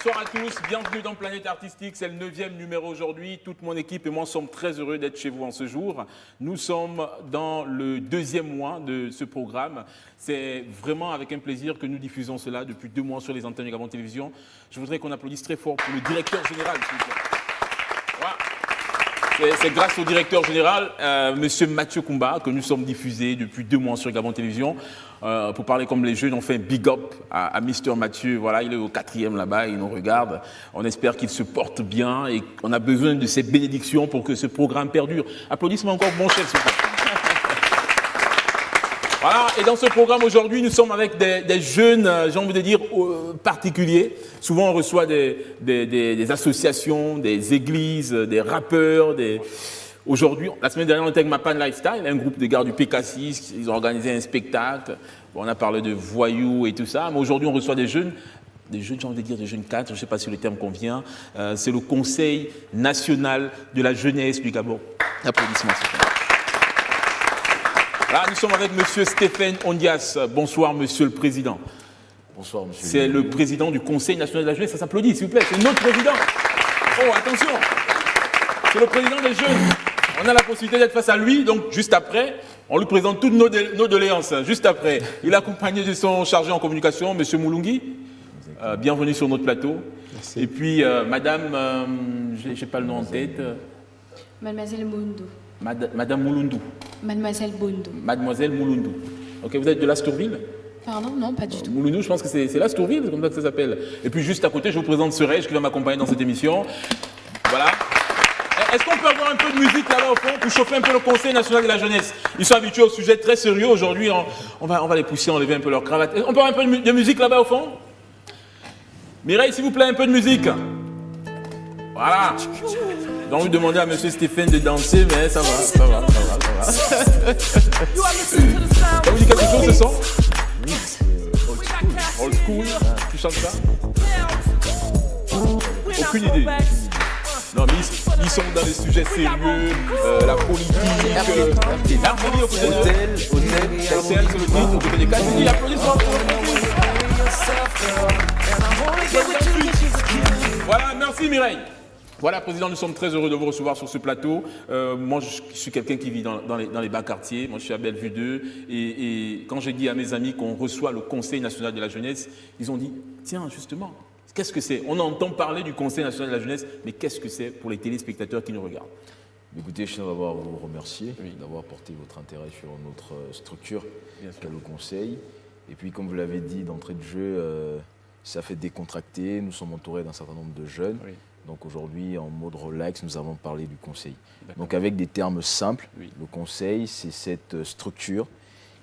Bonsoir à tous, bienvenue dans Planète Artistique, c'est le 9e numéro aujourd'hui. Toute mon équipe et moi sommes très heureux d'être chez vous en ce jour. Nous sommes dans le 2e mois de ce programme. C'est vraiment avec un plaisir que nous diffusons cela depuis 2 mois sur les antennes de Gabon Télévision. Je voudrais qu'on applaudisse très fort pour le directeur général, s'il vous plaît. Voilà. C'est grâce au directeur général, Monsieur Mathieu Koumba, que nous sommes diffusés depuis 2 mois sur Gabon Télévision. Pour parler comme les jeunes, on fait un big up à Mr Mathieu. Voilà, il est au 4e là-bas, il nous regarde. On espère qu'il se porte bien et on a besoin de ses bénédictions pour que ce programme perdure. Applaudissements encore, mon chef, s'il vous plaît. Voilà, et dans ce programme aujourd'hui, nous sommes avec des jeunes, j'ai envie de dire, particuliers. Souvent, on reçoit des associations, des églises, des rappeurs, Aujourd'hui, la semaine dernière, on était avec Mapan Lifestyle, un groupe de gars du PK6, ils ont organisé un spectacle. Bon, on a parlé de voyous et tout ça, mais aujourd'hui, on reçoit des jeunes, j'ai envie de dire des jeunes cadres, je ne sais pas si le terme convient. C'est le Conseil national de la jeunesse du Gabon. Applaudissements, s'il vous plaît. Là, nous sommes avec Monsieur Stéphane Ondias. Bonsoir, Monsieur le Président. Bonsoir, Monsieur. C'est le président du Conseil national de la jeunesse. Ça s'applaudit, s'il vous plaît. C'est notre président. Oh, attention. C'est le président des jeunes. On a la possibilité d'être face à lui. Donc, juste après, on lui présente toutes nos doléances. Juste après, il est accompagné de son chargé en communication, Monsieur Moulungi. Bienvenue sur notre plateau. Merci. Et puis, Madame, je n'ai pas le nom en tête. Mademoiselle Moundou. Madame Moulundou. Mademoiselle Boundou. Mademoiselle Moulundou. Ok, vous êtes de l'Astourville? Pardon, non, pas du tout. Moulundou, je pense que c'est l'Astourville, c'est comme ça que ça s'appelle. Et puis juste à côté, je vous présente Surej qui va m'accompagner dans cette émission. Voilà. Est-ce qu'on peut avoir un peu de musique là-bas au fond pour chauffer un peu le Conseil national de la jeunesse? Ils sont habitués au sujet très sérieux. Aujourd'hui, on va les pousser, enlever un peu leur cravate. On peut avoir un peu de musique là-bas au fond? Mireille, s'il vous plaît, un peu de musique. Voilà. J'ai envie de demander à Monsieur Stéphane de danser, mais ça va. Ça vous dit quelque chose, ce son? Old school. Tu chantes ça? Aucune idée. Non, mais ils sont dans des sujets sérieux, la politique, l'harmonie au côté de Hôtel, c'est le titre, au côté des 4 minutes, applaudissements. Voilà, merci Mireille. Voilà, Président, nous sommes très heureux de vous recevoir sur ce plateau. Moi, je suis quelqu'un qui vit dans les bas quartiers. Moi, je suis à Bellevue 2. Et quand j'ai dit à mes amis qu'on reçoit le Conseil national de la jeunesse, ils ont dit, tiens, justement, qu'est-ce que c'est? On entend parler du Conseil national de la jeunesse, mais qu'est-ce que c'est pour les téléspectateurs qui nous regardent? Écoutez, je tiens d'abord à vous remercier d'avoir porté votre intérêt sur notre structure, qu'est le Conseil. Et puis, comme vous l'avez dit d'entrée de jeu, ça fait décontracter. Nous sommes entourés d'un certain nombre de jeunes. Oui. Donc aujourd'hui, en mode relax, nous avons parlé du Conseil. Donc avec des termes simples, le Conseil, c'est cette structure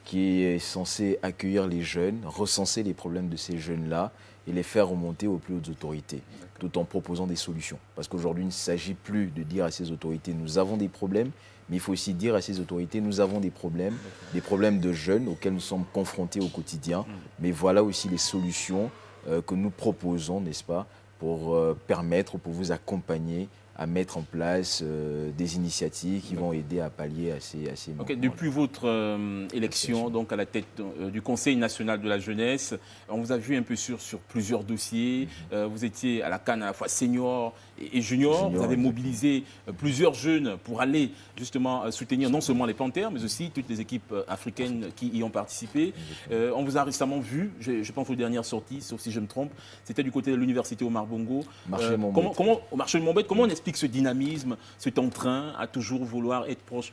qui est censée accueillir les jeunes, recenser les problèmes de ces jeunes-là et les faire remonter aux plus hautes autorités, tout en proposant des solutions. Parce qu'aujourd'hui, il ne s'agit plus de dire à ces autorités, nous avons des problèmes, mais il faut aussi dire à ces autorités, nous avons des problèmes de jeunes auxquels nous sommes confrontés au quotidien, mais voilà aussi les solutions que nous proposons, n'est-ce pas, pour permettre, pour vous accompagner à mettre en place des initiatives qui vont aider à pallier à ces okay, depuis votre élection donc à la tête du Conseil national de la jeunesse, on vous a vu un peu sur plusieurs dossiers. Vous étiez à la CAN à la fois senior et junior. Vous avez mobilisé plusieurs jeunes pour aller justement soutenir non seulement les Panthères, mais aussi toutes les équipes africaines qui y ont participé. On vous a récemment vu, je pense aux dernières sorties, sauf si je me trompe, c'était du côté de l'université Omar Bongo. Au marché de Montbet, comment on explique ce dynamisme, cet entrain à toujours vouloir être proche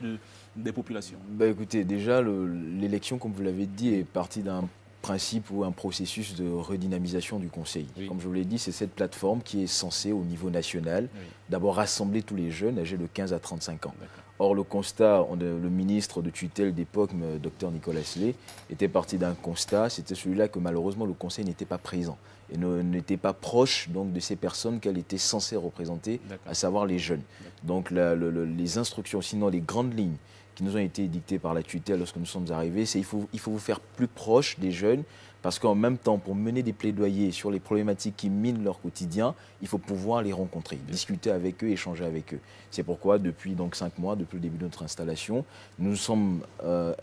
des populations? Écoutez, déjà, l'élection, comme vous l'avez dit, est partie d'un principe ou un processus de redynamisation du Conseil. Comme je vous l'ai dit, c'est cette plateforme qui est censée, au niveau national, d'abord rassembler tous les jeunes âgés de 15 à 35 ans. Or, le constat, le ministre de tutelle d'époque, Dr Nicolas Slay, était parti d'un constat, c'était celui-là que malheureusement le Conseil n'était pas présent et n'était pas proche donc, de ces personnes qu'elle était censée représenter, à savoir les jeunes. Donc les instructions, sinon les grandes lignes qui nous ont été édictées par la tutelle lorsque nous sommes arrivés, c'est il faut vous faire plus proche des jeunes Parce qu'en même temps, pour mener des plaidoyers sur les problématiques qui minent leur quotidien, il faut pouvoir les rencontrer, discuter avec eux, échanger avec eux. C'est pourquoi, depuis donc 5 mois, depuis le début de notre installation, nous sommes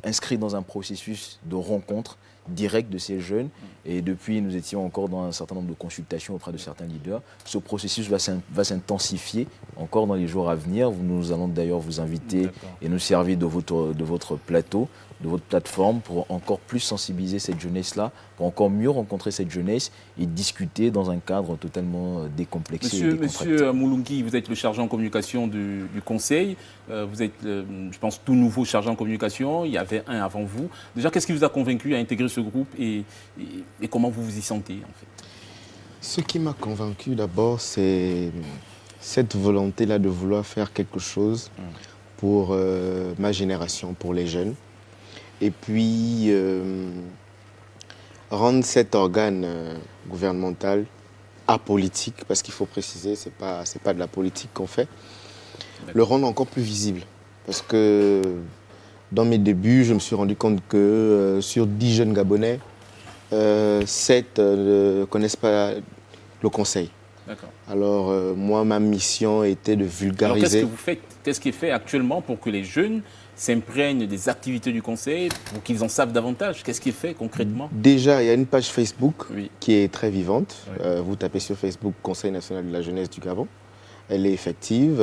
inscrits dans un processus de rencontre directe de ces jeunes. Et depuis, nous étions encore dans un certain nombre de consultations auprès de certains leaders. Ce processus va s'intensifier encore dans les jours à venir. Nous allons d'ailleurs vous inviter et nous servir de votre plateau, de votre plateforme pour encore plus sensibiliser cette jeunesse-là, pour encore mieux rencontrer cette jeunesse et discuter dans un cadre totalement décomplexé. Monsieur Moulungi, vous êtes le chargé en communication du Conseil. Vous êtes, je pense, tout nouveau chargé en communication. Il y avait un avant vous. Déjà, qu'est-ce qui vous a convaincu à intégrer ce groupe et comment vous vous y sentez en fait? Ce qui m'a convaincu d'abord, c'est cette volonté-là de vouloir faire quelque chose pour ma génération, pour les jeunes. Et puis, rendre cet organe gouvernemental apolitique, parce qu'il faut préciser, ce n'est pas de la politique qu'on fait, le rendre encore plus visible. Parce que dans mes débuts, je me suis rendu compte que sur 10 jeunes Gabonais, 7 ne connaissent pas le Conseil. Alors, moi, ma mission était de vulgariser. Alors, qu'est-ce que vous faites? Qu'est-ce qui est fait actuellement pour que les jeunes s'imprègnent des activités du Conseil, pour qu'ils en savent davantage? Qu'est-ce qui est fait concrètement? Déjà, il y a une page Facebook qui est très vivante. Vous tapez sur Facebook Conseil national de la jeunesse du Gabon. Elle est effective.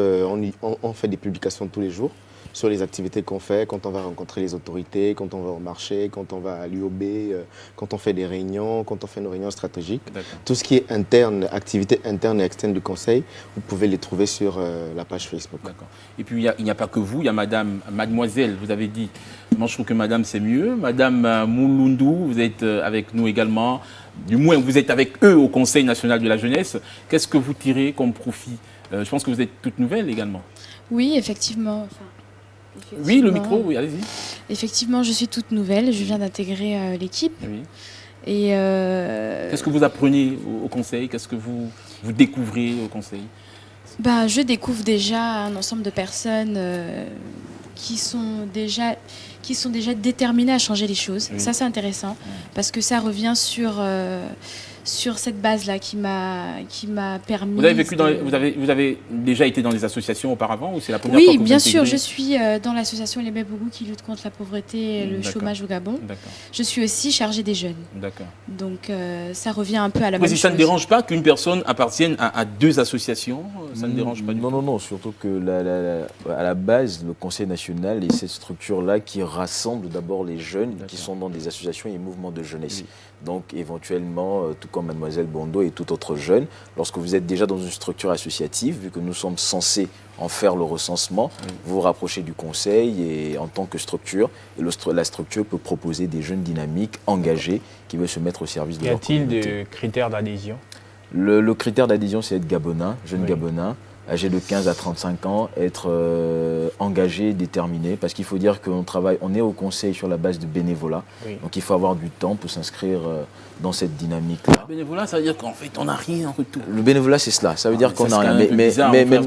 On fait des publications tous les jours sur les activités qu'on fait, quand on va rencontrer les autorités, quand on va au marché, quand on va à l'UOB, quand on fait des réunions, quand on fait nos réunions stratégiques. Tout ce qui est interne, activités internes et externes du Conseil, vous pouvez les trouver sur la page Facebook. Et puis, il n'y a pas que vous, il y a mademoiselle, vous avez dit, moi je trouve que madame c'est mieux. Madame Moulundou, vous êtes avec nous également, du moins vous êtes avec eux au Conseil national de la jeunesse. Qu'est-ce que vous tirez comme profit? Je pense que vous êtes toute nouvelle également. Oui, effectivement. Oui, le micro, oui, allez-y. Effectivement, je suis toute nouvelle, je viens d'intégrer l'équipe. Oui. Et qu'est-ce que vous apprenez au Conseil? Qu'est-ce que vous découvrez au Conseil? Je découvre déjà un ensemble de personnes qui sont déjà déterminées à changer les choses. Ça, c'est intéressant, parce que ça revient sur cette base-là qui m'a permis... Vous avez déjà été dans des associations auparavant ou c'est la première fois que vous Oui, bien intégrez? sûr, je suis dans l'association Les Bougou qui lutte contre la pauvreté et le chômage au Gabon. Je suis aussi chargée des jeunes. Donc ça revient un peu à la même chose. Ça ne dérange pas qu'une personne appartienne à 2 associations? Ça ne dérange pas du tout? Non, surtout que à la base, le Conseil national est cette structure-là qui rassemble d'abord les jeunes qui sont dans des associations et mouvements de jeunesse. Donc éventuellement, tout comme Mademoiselle Bondo et tout autre jeune, lorsque vous êtes déjà dans une structure associative, vu que nous sommes censés en faire le recensement, vous vous rapprochez du Conseil et en tant que structure, et la structure peut proposer des jeunes dynamiques, engagés, qui veulent se mettre au service de leur communauté. Y a-t-il des critères d'adhésion? Le critère d'adhésion, c'est être gabonais, jeune gabonais, âgé de 15 à 35 ans, être engagé, déterminé, parce qu'il faut dire on est au Conseil sur la base de bénévolat, donc il faut avoir du temps pour s'inscrire dans cette dynamique-là. Le bénévolat, ça veut dire qu'en fait, on n'a rien en retour. Le bénévolat, c'est cela, ça veut dire qu'on n'a rien. Mais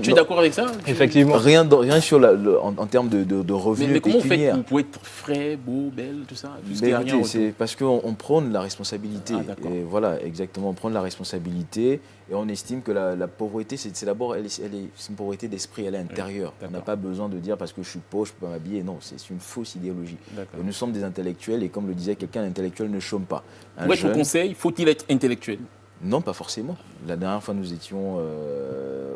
tu es d'accord avec ça? Effectivement. Rien sur en termes de revenus. Mais comment vous faites pour être frais, beau, belle, tout ça? C'est parce qu'on prône la responsabilité. Et voilà, exactement, on prône la responsabilité. Et on estime que la pauvreté, c'est d'abord une pauvreté d'esprit, elle est intérieure. On n'a pas besoin de dire parce que je suis pauvre, je peux pas m'habiller. Non, c'est une fausse idéologie. Nous sommes des intellectuels et comme le disait quelqu'un, un intellectuel ne chôme pas. Pour être au Conseil, faut-il être intellectuel? Non, pas forcément. La dernière fois, nous étions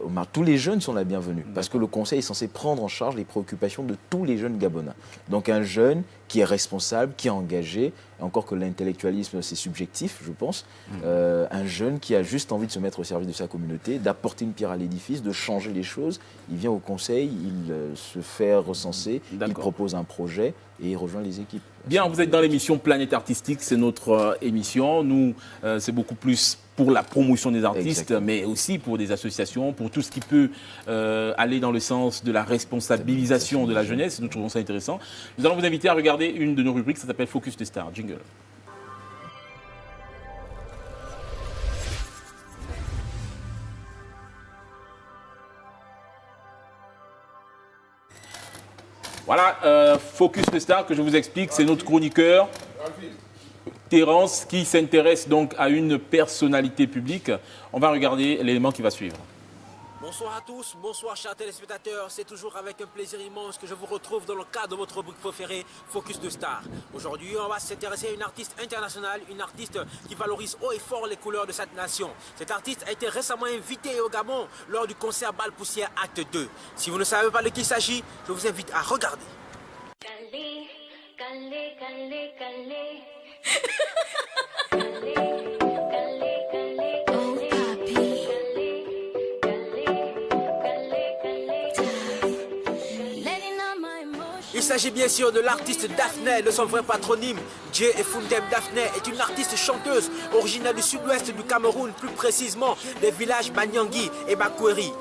au Mar. Tous les jeunes sont la bienvenue parce que le Conseil est censé prendre en charge les préoccupations de tous les jeunes Gabonais. Donc un jeune qui est responsable, qui est engagé, encore que l'intellectualisme, c'est subjectif, je pense, un jeune qui a juste envie de se mettre au service de sa communauté, d'apporter une pierre à l'édifice, de changer les choses. Il vient au Conseil, il se fait recenser, il propose un projet et il rejoint les équipes. Bien, vous êtes dans l'émission Planète Artistique, c'est notre émission. Nous, c'est beaucoup plus pour la promotion des artistes, mais aussi pour des associations, pour tout ce qui peut aller dans le sens de la responsabilisation de la jeunesse. Nous trouvons ça intéressant. Nous allons vous inviter à regarder une de nos rubriques, ça s'appelle Focus de Star. Jingle. Voilà, Focus de Star que je vous explique, c'est notre chroniqueur. Terence qui s'intéresse donc à une personnalité publique. On va regarder l'élément qui va suivre. Bonsoir à tous, bonsoir chers téléspectateurs, c'est toujours avec un plaisir immense que je vous retrouve dans le cadre de votre rubrique préférée, Focus de Star. Aujourd'hui, on va s'intéresser à une artiste internationale, une artiste qui valorise haut et fort les couleurs de cette nation. Cette artiste a été récemment invitée au Gabon lors du concert Bal Poussière Acte 2. Si vous ne savez pas de qui il s'agit, je vous invite à regarder. Calé, calé, calé, calé. Il s'agit bien sûr de l'artiste Daphné, de son vrai patronyme. Dje Efundem Daphné est une artiste chanteuse originaire du sud-ouest du Cameroun, plus précisément des villages Banyangui et Bakweri.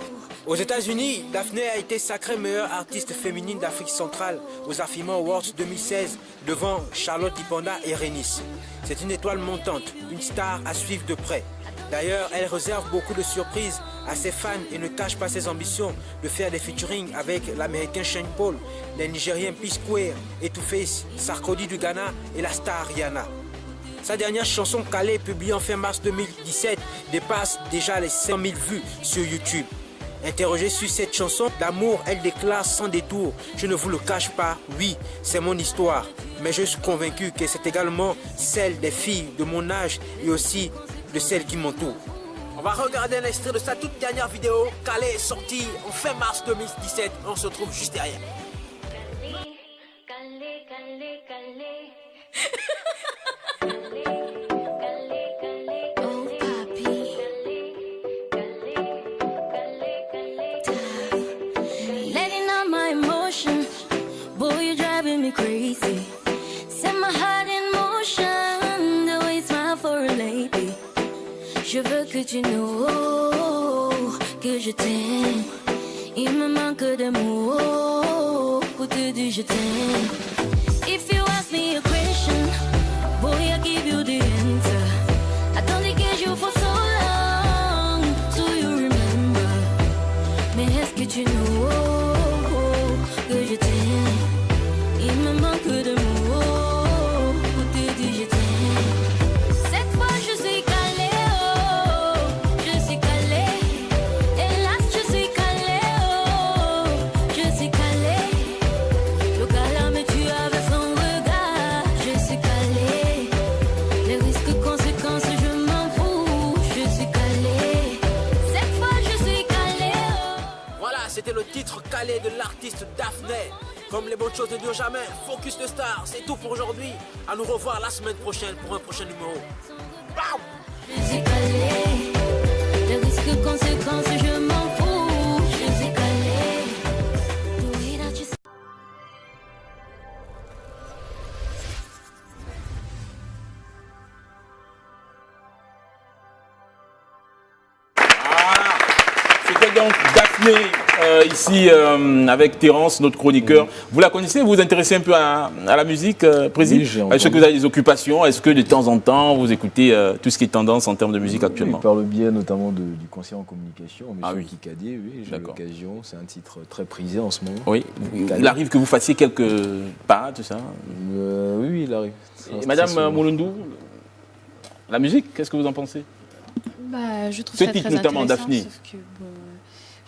Aux États-Unis, Daphné a été sacrée meilleure artiste féminine d'Afrique centrale aux Afrima Awards 2016 devant Charlotte Dipanda et Renis. C'est une étoile montante, une star à suivre de près. D'ailleurs, elle réserve beaucoup de surprises à ses fans et ne cache pas ses ambitions de faire des featuring avec l'américain Shane Paul, les Nigériens P-Square, Two-Face, Sarkodie du Ghana et la star Rihanna. Sa dernière chanson Calé, publiée en fin mars 2017, dépasse déjà les 100 000 vues sur YouTube. Interrogée sur cette chanson d'amour, elle déclare sans détour: je ne vous le cache pas, oui, c'est mon histoire, mais je suis convaincu que c'est également celle des filles de mon âge et aussi de celles qui m'entourent. On va regarder un extrait de sa toute dernière vidéo. Calé est sortie en fin mars 2017. On se trouve juste derrière. Calé, calé, calé. Crazy, set my heart in motion, the way you smile for a lady. Je veux que tu know que je t'aime. Il me manque de mots pour te dire je t'aime. If you ask me a question, boy, I'll give you the answer. I don't get you for so long, so you remember. Mais est-ce que tu know que je t'aime? Il me manque de mots pour te dire je t'aime. Cette fois je suis calée, oh, je suis calée. Hélas je suis calée, oh, je suis calée. Le gars me tue avec son regard. Je suis calée. Les risques, conséquences, je m'en fous. Je suis calée. Cette fois je suis calée, oh. Voilà, c'était le titre Calé de l'artiste Daphné. Comme les bonnes choses ne durent jamais, Focus de Star, c'est tout pour aujourd'hui. À nous revoir la semaine prochaine pour un prochain numéro. Bam! Je suis calée, les risques, conséquences, je m'en fous. Je suis calée, the way that you say. C'était donc Daphné, ici avec Terence, notre chroniqueur. Oui. Vous la connaissez? Vous vous intéressez un peu à la musique, Président? Oui, est-ce que vous avez des occupations? Est-ce que de temps en temps, vous écoutez tout ce qui est tendance en termes de musique actuellement? Oui, par le biais notamment du conseiller en communication, M. Oui. Kikadé, oui, j'ai l'occasion. C'est un titre très prisé en ce moment. Oui, il arrive que vous fassiez quelques pas, tout ça? Oui, il arrive. Et Madame Mulundu, la musique, qu'est-ce que vous en pensez? Bah, je trouve ça très notamment intéressant, Daphné. sauf que, bon,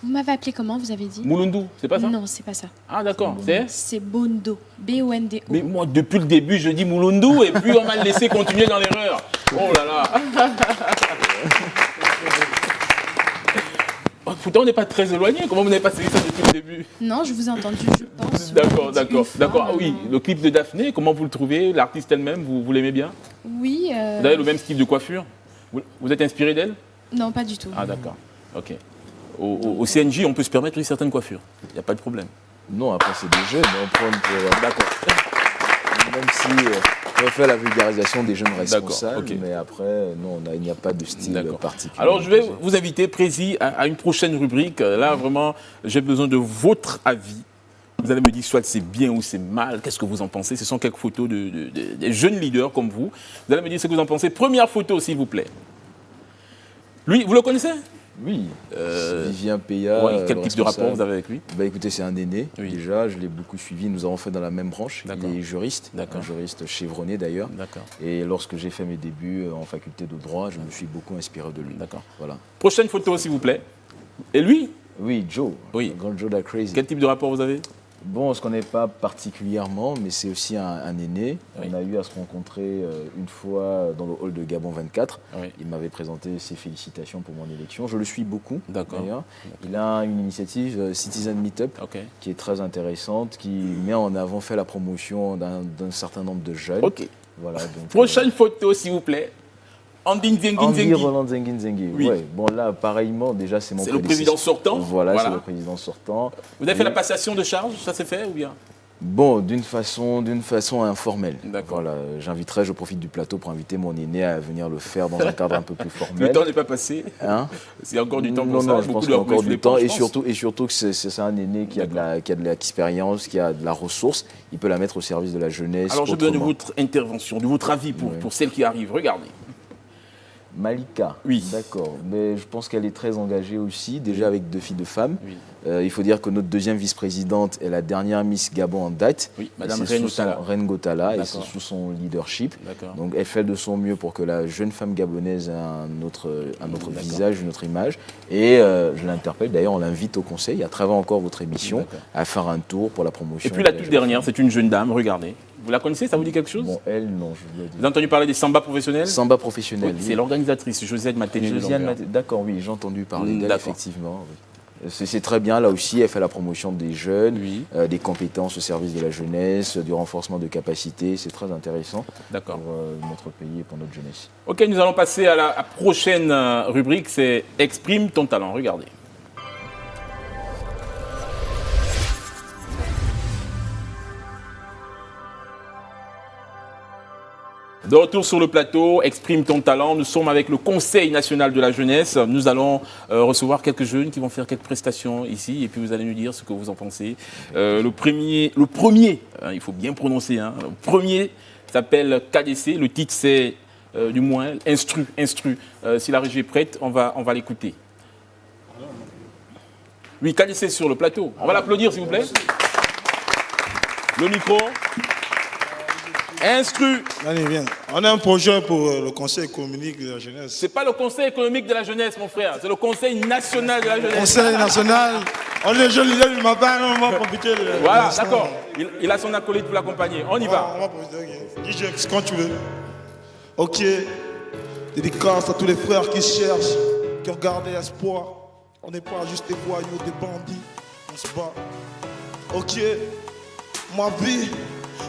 vous m'avez appelé comment, vous avez dit? Mulundu, c'est pas ça? Non, c'est pas ça. Ah d'accord, c'est Bondo, B-O-N-D-O. Mais moi, depuis le début, je dis Mulundu et puis on m'a laissé continuer dans l'erreur. Oh là là. Pourtant, on n'est pas très éloigné. Comment vous n'avez pas saisi ça depuis le début? Non, je vous ai entendu, je pense. D'accord. Ah oui, le clip de Daphné, comment vous le trouvez? L'artiste elle-même, vous l'aimez bien? Oui. Vous avez le même style de coiffure? Vous êtes inspiré d'elle? Non, pas du tout. Ah d'accord, ok. Au CNJ, on peut se permettre une certaine coiffure. Il n'y a pas de problème. Non, après c'est des jeunes, on prend pour... D'accord. Même si on fait la vulgarisation des jeunes responsables, mais après, non, il n'y a pas de style particulier. Alors je vais vous inviter, Prési, à une prochaine rubrique. Là, vraiment, j'ai besoin de votre avis. Vous allez me dire soit c'est bien ou c'est mal, qu'est-ce que vous en pensez? Ce sont quelques photos des jeunes leaders comme vous. Vous allez me dire ce que vous en pensez. Première photo, s'il vous plaît. Lui, vous le connaissez? Oui, Vivien Paya. Ouais, quel type de rapport vous avez avec lui? Écoutez, c'est un aîné, déjà, je l'ai beaucoup suivi, nous avons fait dans la même branche, il est juriste, un juriste chevronné d'ailleurs. Et lorsque j'ai fait mes débuts en faculté de droit, je me suis beaucoup inspiré de lui. Voilà. Prochaine photo, s'il vous plaît. Et lui? Oui, Joe, grand Joe Da Crazy. Quel type de rapport vous avez? Bon, on ne se connaît pas particulièrement, mais c'est aussi un aîné. On a eu à se rencontrer une fois dans le hall de Gabon 24. Il m'avait présenté ses félicitations pour mon élection. Je le suis beaucoup, d'ailleurs. Il a une initiative Citizen Meetup qui est très intéressante, qui met en avant, fait la promotion d'un certain nombre de jeunes. Voilà, donc, prochaine photo, s'il vous plaît. Andy Roland Zengi. Oui. Ouais. Bon, là, pareillement, déjà, c'est mon prédécesseur. C'est le président sortant. Voilà. C'est le président sortant. Vous avez fait la passation de charge, ça s'est fait ou bien? Bon, d'une façon informelle. Voilà, j'inviterai, je profite du plateau pour inviter mon aîné à venir le faire dans un cadre un peu plus formel. Le temps n'est pas passé. C'est encore du temps pour ça. Non, je pense qu'il y a encore du temps. Et surtout que c'est un aîné qui a de l'expérience, qui a de la ressource. Il peut la mettre au service de la jeunesse. Alors, je donne votre intervention, de votre avis pour celle qui arrive. Regardez. Malika, d'accord. Mais je pense qu'elle est très engagée aussi, déjà avec 2 filles de femmes. Il faut dire que notre deuxième vice-présidente est la dernière Miss Gabon en date. Madame Reine Gotala, et c'est sous son leadership. Donc elle fait de son mieux pour que la jeune femme gabonaise ait un autre visage, une autre image. Et je l'interpelle, d'ailleurs on l'invite au conseil, à travers encore votre émission, à faire un tour pour la promotion. Et puis la toute dernière, c'est une jeune dame, regardez. Vous la connaissez, ça vous dit quelque chose? Bon, elle, non. Vous avez entendu parler des Samba professionnels? Samba professionnels. C'est l'organisatrice, Josiane Maténé. D'accord, oui, j'ai entendu parler d'elle, effectivement. C'est très bien, là aussi, elle fait la promotion des jeunes, des compétences au service de la jeunesse, du renforcement de capacités, c'est très intéressant pour notre pays et pour notre jeunesse. Ok, nous allons passer à la prochaine rubrique, c'est « Exprime ton talent ». Regardez. De retour sur le plateau, exprime ton talent. Nous sommes avec le Conseil national de la jeunesse. Nous allons recevoir quelques jeunes qui vont faire quelques prestations ici et puis vous allez nous dire ce que vous en pensez. Le premier, il faut bien prononcer, le premier s'appelle KDC. Le titre c'est du moins Instru. Si la régie est prête, on va l'écouter. Oui, KDC sur le plateau. On va l'applaudir s'il vous plaît. Le micro. Instru. Allez, viens. On a un projet pour le Conseil économique de la jeunesse. C'est pas le Conseil économique de la jeunesse, mon frère. C'est le Conseil national de la jeunesse. Conseil national. On est jeunes, il m'appelle, on va profiter. Voilà, d'accord. Il a son acolyte pour l'accompagner. On y va. On va profiter, ok. DJ, quand tu veux. Ok. Dédicace à tous les frères qui cherchent, qui ont gardé espoir. On n'est pas juste des voyous, des bandits. On se bat. Ok. Ma vie.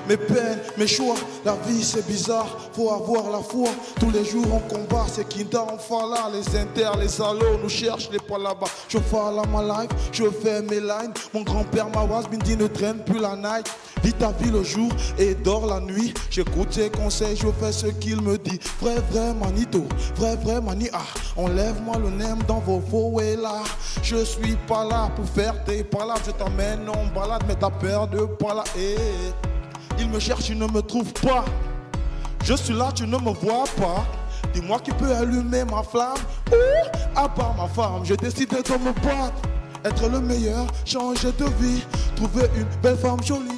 Mes peines, mes choix, la vie c'est bizarre, faut avoir la foi. Tous les jours on combat, c'est Kinda, on fait là. Les inters, les salauds nous cherchent, les pas là-bas. Je fais la ma life, je fais mes lines. Mon grand-père Mawas Bindi ne traîne plus la night. Vis ta vie le jour et dors la nuit. J'écoute ses conseils, je fais ce qu'il me dit. Vrai manito, vrai mani. Enlève-moi le nem dans vos faux et là. Je suis pas là pour faire tes palabres. Je t'emmène en balade, mais t'as peur de pas là. Il me cherche, il ne me trouve pas. Je suis là, tu ne me vois pas. Dis-moi qui peut allumer ma flamme. À part ma femme, j'ai décidé de me battre. Être le meilleur, changer de vie. Trouver une belle femme jolie.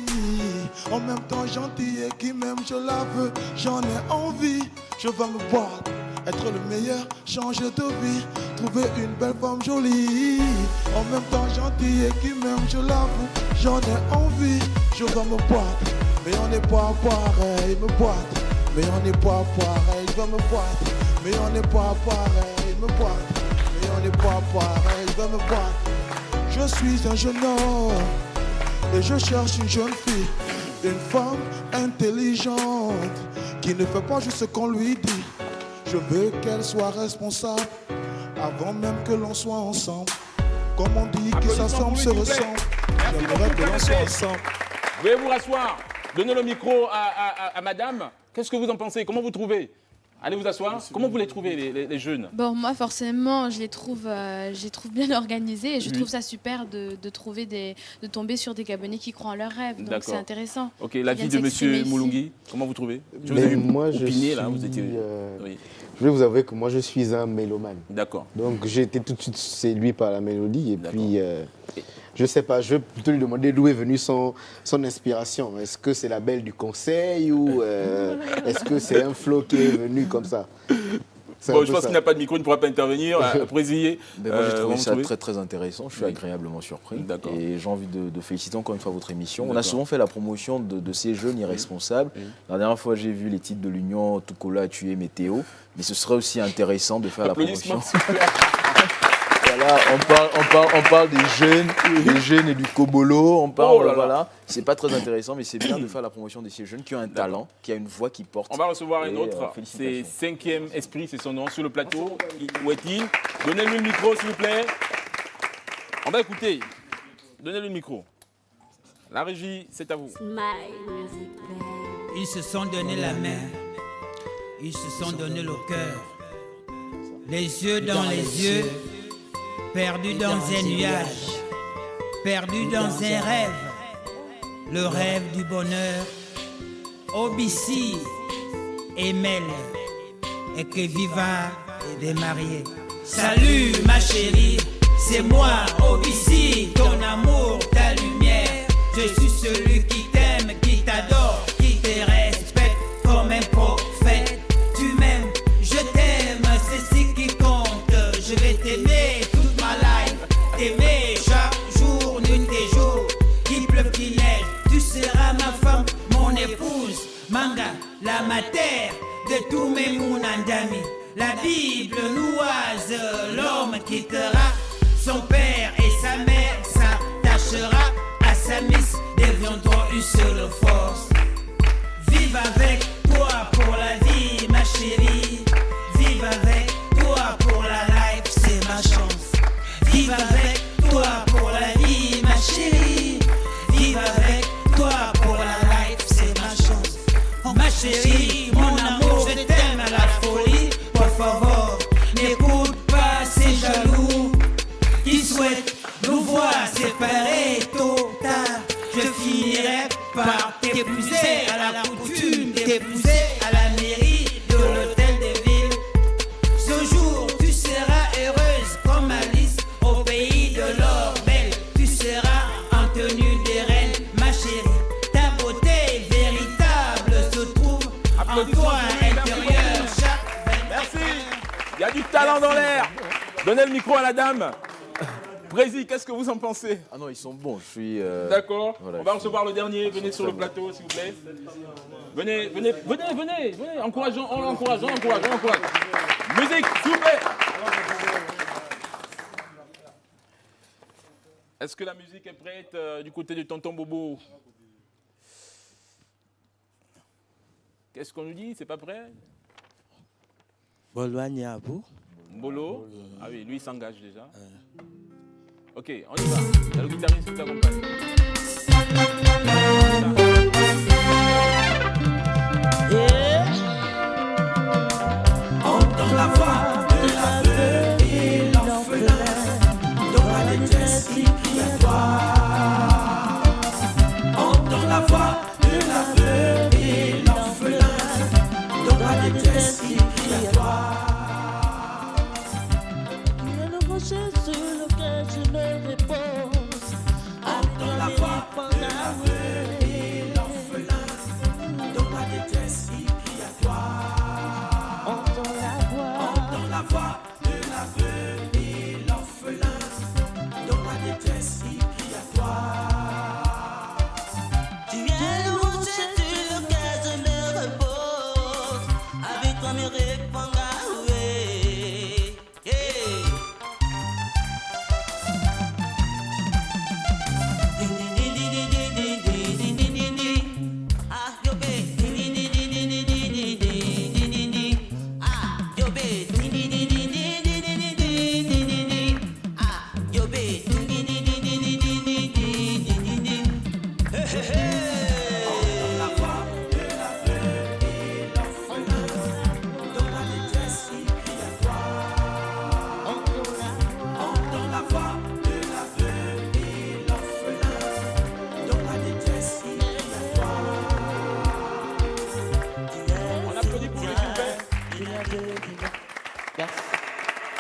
En même temps gentille et qui m'aime, je la veux. J'en ai envie, je vais me battre. Être le meilleur, changer de vie. Trouver une belle femme jolie. En même temps gentille et qui m'aime, je l'avoue. J'en ai envie, je vais me battre. Mais on n'est pas pareil, me battre. Mais on n'est pas pareil, je vais me battre. Mais on n'est pas pareil, me battre. Mais on n'est pas pareil, je vais me battre. Je suis un jeune homme et je cherche une jeune fille. Une femme intelligente qui ne fait pas juste ce qu'on lui dit. Je veux qu'elle soit responsable avant même que l'on soit ensemble. Comme on dit que ça semble se ressemble. J'aimerais que l'on soit ensemble. Veuillez vous rasseoir. Donnez le micro à madame. Qu'est-ce que vous en pensez? Comment vous trouvez? Allez vous asseoir. Comment vous les trouvez, les jeunes? Bon, moi, forcément, je les trouve bien organisés et je trouve ça super de tomber sur des Gabonais qui croient en leurs rêves. Donc, c'est intéressant. Ok, la vie de M. Moulungi, comment vous trouvez? Moi, je vais vous avouer que moi, je suis un mélomane. D'accord. Donc, j'ai été tout de suite séduit par la mélodie et puis... je ne sais pas, je vais plutôt lui demander d'où est venue son inspiration. Est-ce que c'est la belle du conseil ou est-ce que c'est un flow qui est venu comme ça? Bon, je pense qu'il n'a pas de micro, il ne pourra pas intervenir. Président. Moi, j'ai trouvé ça très très intéressant. Je suis agréablement surpris. Et j'ai envie de féliciter encore une fois votre émission. On a souvent fait la promotion de ces jeunes irresponsables. La dernière fois, j'ai vu les titres de l'Union, Tukola a tué Météo. Mais ce serait aussi intéressant de faire la promotion. Voilà, on parle des jeunes et du Kobolo, on parle, voilà. C'est pas très intéressant, mais c'est bien de faire la promotion de ces jeunes qui ont un talent, qui a une voix qui porte. On va recevoir un autre, c'est 5e Esprit, c'est son nom, sur le plateau. Où est-il? Donnez-lui le micro, s'il vous plaît. On va écouter. Donnez-lui le micro. La régie, c'est à vous. Ils se sont donné la main, ils se sont donné le cœur, les yeux dans les yeux. Perdu dans un nuage, perdu dans un rêve, le rêve du bonheur. Obissi et Mel et que Viva est démarié. Salut ma chérie, c'est moi Obissi, ton amour, ta lumière. Je suis celui qui t'aime, qui t'adore, qui te respecte comme un prophète. Tu m'aimes, je t'aime, c'est ce qui compte. Je vais t'aimer. T'aimer chaque jour, nuit et jour, qu'il pleuve, qu'il neige, tu seras ma femme, mon épouse, Manga, la matière de tous mes mounandami. La Bible nous oise, l'homme quittera son père et sa mère s'attachera à sa miss, deviendront une seule force. Vive avec toi pour la vie, ma chérie. Vive avec toi pour la life, c'est ma chance. Vive avec toi pour la vie, ma chérie. Vive avec toi pour la life, c'est ma chance. Ma chérie, mon amour, je t'aime à la folie. Por favor, n'écoute pas ces jaloux qui souhaitent nous voir séparés tôt ou tard. Je finirai par t'épouser à la coutume, t'épouser à la mairie de l'hôtel de ville. Ce jour, tu seras heureuse comme Alice au pays de l'or belle. Tu seras en tenue de reine, ma chérie. Ta beauté véritable se trouve en toi intérieur. Merci. Il y a du talent dans l'air. Donnez le micro à la dame. Président, qu'est-ce que vous en pensez? Ah non, ils sont bons. Je suis. D'accord. Voilà, on va recevoir le dernier. Venez sur le plateau, s'il vous plaît. Venez. Encourageons. Musique, s'il vous plaît. Est-ce que la musique est prête du côté de Tonton Bobo? Qu'est-ce qu'on nous dit? C'est pas prêt? Bolo Niabou. Bolo? Ah oui, lui il s'engage déjà. Ok, on y va. Il y a le guitariste qui t'accompagne. Entends la voix de la veuve et l'orphelin, dans la détresse qui crie à toi. Entends la voix de la veuve et l'orphelin, dans la détresse qui crie à toi. Il est le rocher sur lequel je me repose. Entends la voix de la veuve et l'orphelin, dans la détresse qui crie à toi. Entends la voix de la veuve et l'orphelin, dans la détresse qui crie à toi. Tu es le rocher sur lequel je me repose. Avec toi mes répondants.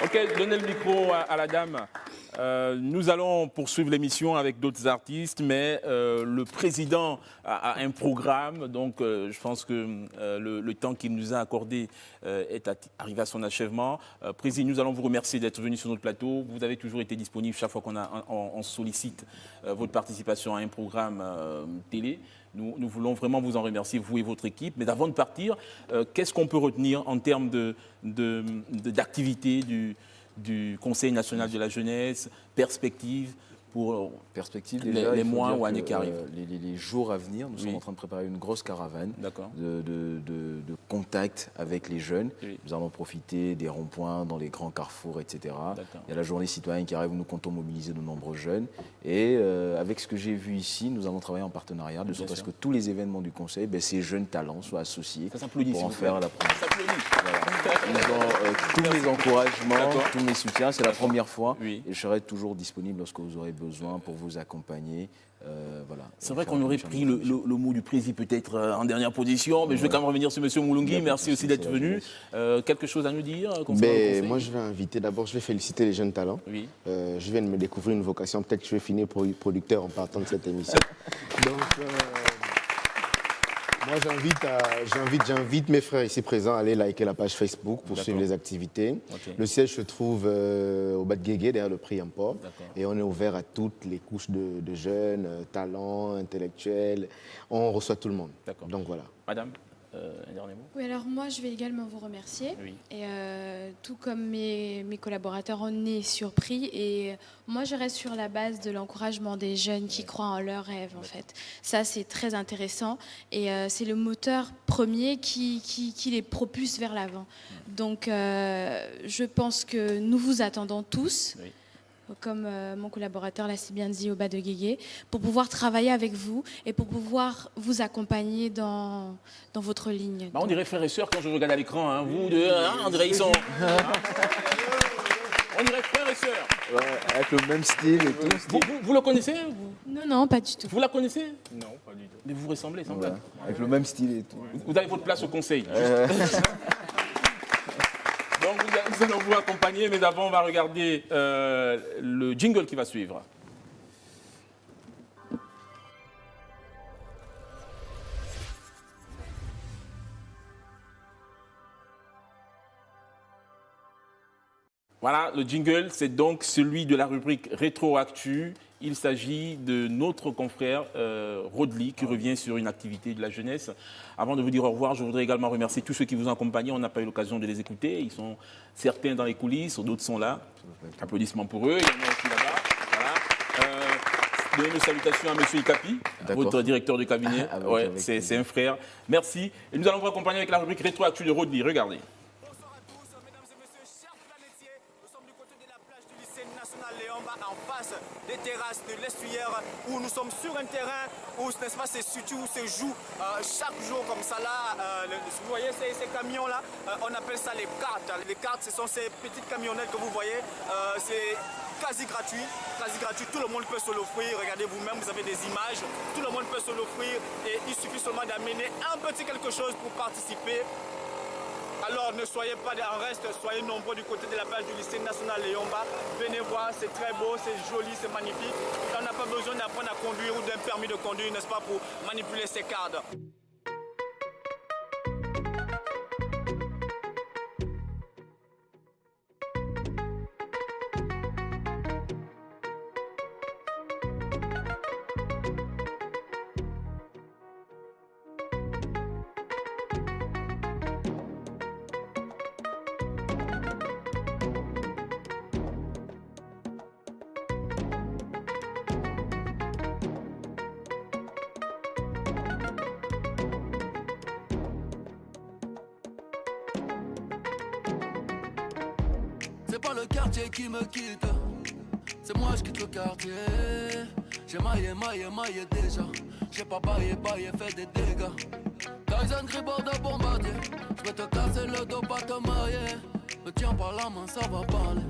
Ok, donnez le micro à la dame. Nous allons poursuivre l'émission avec d'autres artistes, mais le président a un programme, donc je pense que le temps qu'il nous a accordé est arrivé à son achèvement. Président, nous allons vous remercier d'être venu sur notre plateau. Vous avez toujours été disponible chaque fois qu'on sollicite votre participation à un programme télé. Nous voulons vraiment vous en remercier, vous et votre équipe. Mais avant de partir, qu'est-ce qu'on peut retenir en termes d'activité du Conseil national de la jeunesse, perspective pour déjà, les mois ou années qui arrivent. Les jours à venir, nous sommes en train de préparer une grosse caravane de contact avec les jeunes. Oui. Nous allons profiter des ronds-points dans les grands carrefours, etc. Il y a la journée citoyenne qui arrive où nous comptons mobiliser de nombreux jeunes. Et avec ce que j'ai vu ici, nous allons travailler en partenariat de sorte à ce que tous les événements du Conseil, ces jeunes talents soient associés pour en faire la première. Voilà. Ils ont tous mes encouragements, tous mes soutiens. C'est la première fois et je serai toujours disponible lorsque vous aurez besoin pour vous accompagner. Voilà. C'est vrai qu'on aurait pris le mot du président peut-être en dernière position, mais je vais quand même revenir sur M. Moulungui. Merci aussi d'être venu. Quelque chose à nous dire moi, je vais inviter, d'abord, je vais féliciter les jeunes talents. Oui. Je viens de me découvrir une vocation. Peut-être que je vais finir producteur en partant de cette émission. Donc, moi, j'invite mes frères ici présents à aller liker la page Facebook pour suivre les activités. Okay. Le siège se trouve au bas de Guégué, derrière le prix Import. Et on est ouvert à toutes les couches de jeunes, talents, intellectuels. On reçoit tout le monde. Donc voilà. Madame, un dernier mot? Oui, alors moi, je vais également vous remercier. Oui. Et tout comme mes collaborateurs, on est surpris. Et moi, je reste sur la base de l'encouragement des jeunes qui croient en leurs rêves, en fait. Ça, c'est très intéressant. Et c'est le moteur premier qui les propulse vers l'avant. Donc, je pense que nous vous attendons tous. Oui. Comme mon collaborateur l'a si bien dit au bas de Guégué, pour pouvoir travailler avec vous et pour pouvoir vous accompagner dans votre ligne. On dirait frères et sœurs quand je regarde à l'écran. Hein. Vous deux, on dirait ils sont... On dirait frères et sœurs. Ouais, avec le même style et tout. Vous le connaissez Non, pas du tout. Vous la connaissez? Non, pas du tout. Mais vous ressemblez, sans blague. Avec le même style et tout. Vous avez votre place au conseil. Donc nous allons vous accompagner, mais d'abord on va regarder le jingle qui va suivre. Voilà, le jingle, c'est donc celui de la rubrique Rétroactu. Il s'agit de notre confrère Rodli qui revient sur une activité de la jeunesse. Avant de vous dire au revoir, je voudrais également remercier tous ceux qui vous ont accompagnés. On n'a pas eu l'occasion de les écouter. Ils sont certains dans les coulisses, d'autres sont là. Applaudissements pour eux. Il y en a aussi là-bas. Voilà. Nos salutations à M. Ikapi, votre directeur de cabinet. C'est un frère. Merci. Et nous allons vous accompagner avec la rubrique Rétroactu de Rodli. Regardez. Des terrasses de l'estuaire où nous sommes sur un terrain où, n'est-ce pas, ces situés où se joue chaque jour comme ça là. Vous voyez ces camions là, on appelle ça les cartes. Les cartes, ce sont ces petites camionnettes que vous voyez. C'est quasi gratuit, tout le monde peut se l'offrir. Regardez vous-même, vous avez des images, tout le monde peut se l'offrir et il suffit seulement d'amener un petit quelque chose pour participer. Alors ne soyez pas en reste, soyez nombreux du côté de la plage du lycée national Léomba. Venez voir, c'est très beau, c'est joli, c'est magnifique. On n'a pas besoin d'apprendre à conduire ou d'un permis de conduire, n'est-ce pas, pour manipuler ces cadres. C'est pas le quartier qui me quitte, c'est moi je quitte le quartier. J'ai maillé déjà, j'ai pas baillé, fait des dégâts. Tyson Gribord de bombardier, je vais te casser le dos, pas te marier. Me tiens par la main, ça va parler.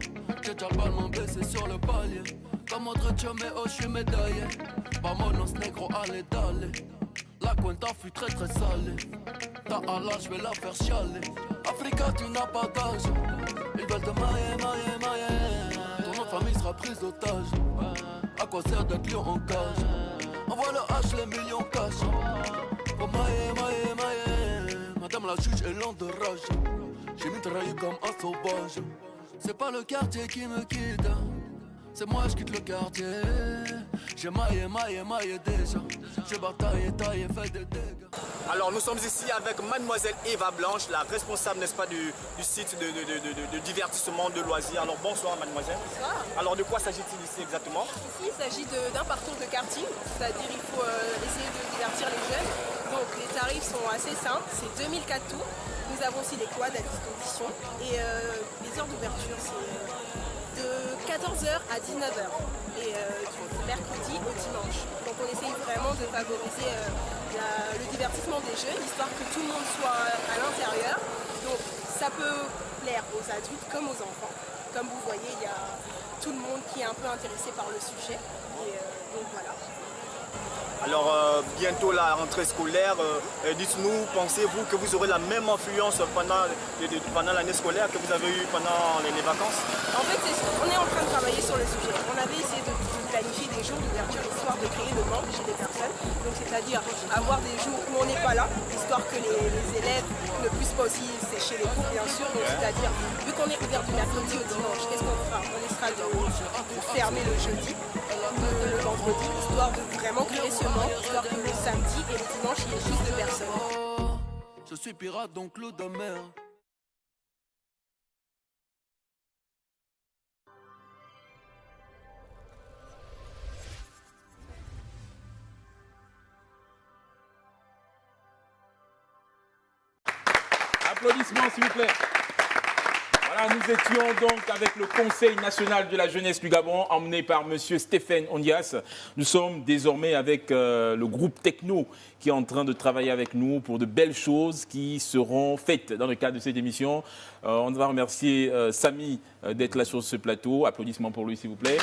J'ai déjà le ballon baissé sur le palier. Comme autre mais oh je suis médaillé. Vamonos négro, allez d'aller. La cuenta fut très très salée. Ta Allah, je vais la faire chialer. Africa, tu n'as pas d'âge. Ils veulent te mailler. Ton nom de famille sera prise d'otage. À quoi sert d'être lion en cage? Envoie le H, les millions cash. Oh mailler. Madame la juge est lente de rage. J'ai mitraillé comme un sauvage. C'est pas le quartier qui me quitte. C'est moi je quitte le quartier. J'ai maillé déjà. J'ai bataillé, taillé, fait des dégâts. Alors nous sommes ici avec mademoiselle Eva Blanche, la responsable, n'est-ce pas, du site de divertissement, de loisirs. Alors bonsoir mademoiselle. Bonsoir. Alors de quoi s'agit-il ici exactement? Ici il s'agit d'un parcours de karting, c'est-à-dire il faut essayer de divertir les jeunes. Donc les tarifs sont assez simples, c'est 2004 tours. Nous avons aussi des quads à disposition et les heures d'ouverture c'est de 14h à 19h et du mercredi au dimanche. Donc on essaye vraiment de favoriser le divertissement des jeunes, histoire que tout le monde soit à l'intérieur. Donc ça peut plaire aux adultes comme aux enfants. Comme vous voyez, il y a tout le monde qui est un peu intéressé par le sujet. Et donc voilà. Alors bientôt la rentrée scolaire, dites-nous, pensez-vous que vous aurez la même influence pendant l'année scolaire que vous avez eu pendant les vacances? En fait, on est en train de travailler sur le sujet. On avait essayé de planifier des jours d'ouverture, histoire de créer le manque chez des personnes. Donc c'est-à-dire avoir des jours où on n'est pas là, histoire que les élèves ne puissent pas aussi sécher les cours, bien sûr. Donc c'est-à-dire, vu qu'on est ouvert du mercredi au dimanche, qu'est-ce qu'on fera? On essaiera de fermer le jeudi, le vendredi, histoire de vraiment créer ce manque, histoire que le samedi et le dimanche, il y ait juste 2 personnes. Je suis pirate, donc l'eau de mer. Applaudissements s'il vous plaît. Voilà, nous étions donc avec le Conseil national de la jeunesse du Gabon, emmené par M. Stéphane Ondias. Nous sommes désormais avec le groupe Techno qui est en train de travailler avec nous pour de belles choses qui seront faites dans le cadre de cette émission. On va remercier Samy d'être là sur ce plateau. Applaudissements pour lui s'il vous plaît.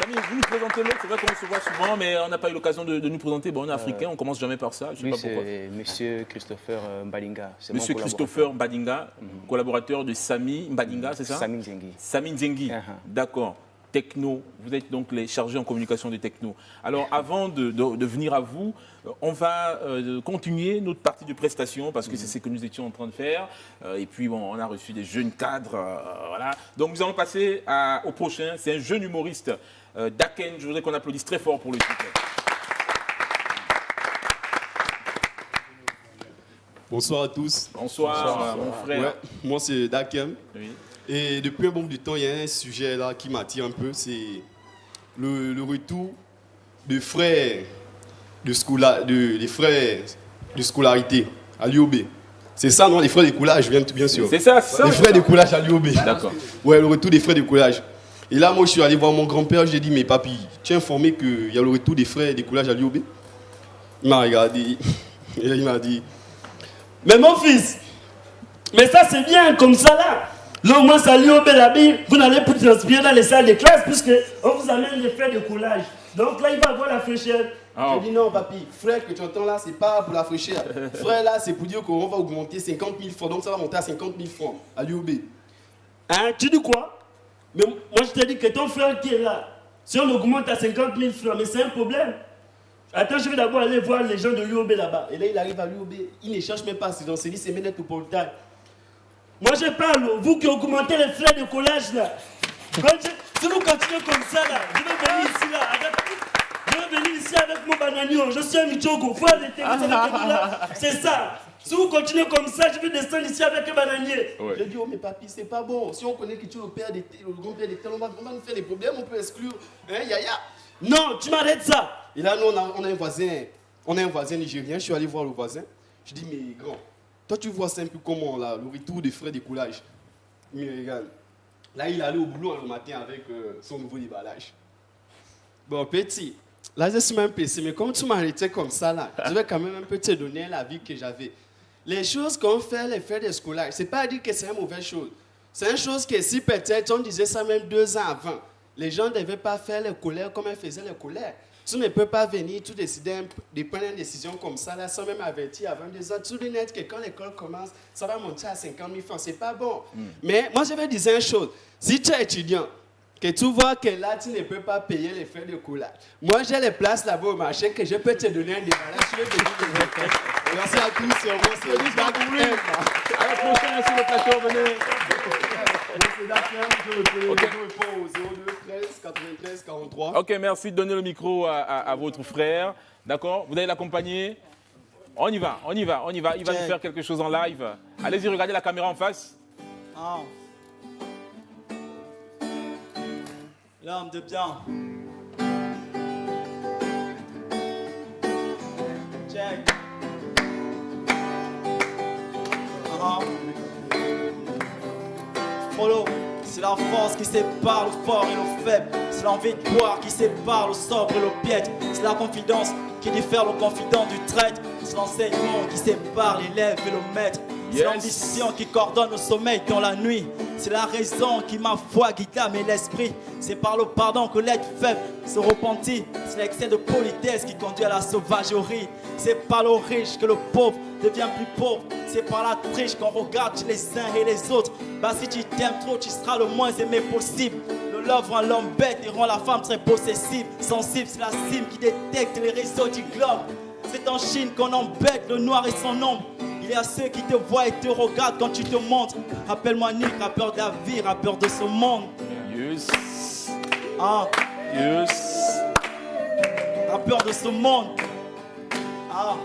Samy, vous nous présentez l'autre, c'est vrai qu'on se voit souvent, mais on n'a pas eu l'occasion de nous présenter. Bon, on est africain, on commence jamais par ça, je sais pas pourquoi. C'est Monsieur Christopher Mbadinga. Monsieur Christopher Mbadinga, collaborateur de Samy Mbadinga, c'est ça? Samy Nzengi. Samy Nzengi, d'accord. Techno, vous êtes donc les chargés en communication de Techno. Alors avant de venir à vous, on va continuer notre partie de prestation parce que c'est ce que nous étions en train de faire. Et puis bon, on a reçu des jeunes cadres, voilà. Donc nous allons passer au prochain, c'est un jeune humoriste, Daken. Je voudrais qu'on applaudisse très fort pour le sujet. Bonsoir à tous. Bonsoir, mon frère. Ouais, moi c'est Dakem. Oui. Et depuis un bon bout de temps, il y a un sujet là qui m'attire un peu, c'est le retour des frais de scolarité à l'UOB. C'est ça, non? Les frais de coulage, bien sûr. C'est ça, ça. Les frais de coulage à l'UOB. D'accord. Ouais, le retour des frais de coulage. Et là, moi, je suis allé voir mon grand-père, j'ai dit, mais papy, tu es informé qu'il y a le retour des frais de coulage à l'UOB? Il m'a regardé et il m'a dit, mais mon fils, mais ça c'est bien comme ça là. Là, moi, ça l'UOB, vous n'allez plus transpirer dans les salles de classe puisque on vous amène les frais de coulage. Donc là, il va avoir la fraîcheur. Oh. Je dis non, papy, frère que tu entends là, c'est pas pour la fraîcheur. Frère là, c'est pour dire qu'on va augmenter 50 000 francs. Donc ça va monter à 50 000 francs à l'UOB. Hein, tu dis quoi? Mais moi, je te dis que ton frère qui est là, si on augmente à 50 000 francs, mais c'est un problème. Attends, je vais d'abord aller voir les gens de l'UOB là-bas. Et là, il arrive à l'UOB, il ne cherche même pas si c'est lycée métropolitain. Moi, je parle, vous qui augmentez les frais de collage là. Si vous continuez comme ça là, je vais venir ici là. Je vais venir ici avec mon bananion. Je suis un Michogo. Faut arrêter là. C'est ça. Si vous continuez comme ça, je vais descendre ici avec un bananier. Ouais. Je dis, oh mais papy, c'est pas bon. Si on connaît que tu es le père des le grand-père des tel, on va nous faire des problèmes, on peut exclure. Hein, yaya. Non, tu m'arrêtes ça. Et là, nous, on a un voisin nigérien. Je suis allé voir le voisin. Je dis, mais grand, toi, tu vois ça un peu comment, là, le retour des frais de coulage. Il me regarde. Là, il est allé au boulot le matin avec son nouveau déballage. Bon, petit, là, je suis un PC, mais comme tu m'arrêtais comme ça, là, je vais quand même un peu te donner la vie que j'avais. Les choses qu'on fait, les frais de scolage, c'est pas dire que c'est une mauvaise chose. C'est une chose que si peut-être, on disait ça même 2 ans avant, les gens ne devaient pas faire les colères comme elles faisaient les colères. Tu ne peux pas venir, tu décider de prendre une décision comme ça, là, sans même avertir avant des autres. Tu dis net que quand l'école commence, ça va monter à 50 000 francs. C'est pas bon. Mais moi, je vais dire une chose. Si tu es étudiant, que tu vois que là, tu ne peux pas payer les frais de coulage. Moi, j'ai les places là-bas au marché que je peux te donner un déballage. Je vais te dire merci à tous. C'est à la prochaine sur le plateau, venez. Ok, merci de donner le micro à votre frère. D'accord, vous allez l'accompagner. On y va. Il va nous faire quelque chose en live. Allez-y, regardez la caméra en face. Ah. L'homme de bien. Check. Follow. C'est la force qui sépare le fort et le faible. C'est l'envie de boire qui sépare le sobre et le piètre. C'est la confidence qui diffère le confident du traître. C'est l'enseignement qui sépare l'élève et le maître. C'est l'ambition qui coordonne le sommeil dans la nuit. C'est la raison qui, ma foi, guide l'âme et l'esprit. C'est par le pardon que l'être faible se repentit. C'est l'excès de politesse qui conduit à la sauvagerie. C'est par le riche que le pauvre devient plus pauvre. C'est par la triche qu'on regarde chez les uns et les autres. Bah si tu t'aimes trop, tu seras le moins aimé possible. Le love rend l'homme bête et rend la femme très possessive. Sensible, c'est la cime qui détecte les réseaux du globe. C'est en Chine qu'on embête le noir et son ombre. Il y a ceux qui te voient et te regardent quand tu te montres. Appelle-moi Nick, rappeur de la vie, rappeur de ce monde. Yes. Ah. Yes. Rappeur de ce monde. Ah.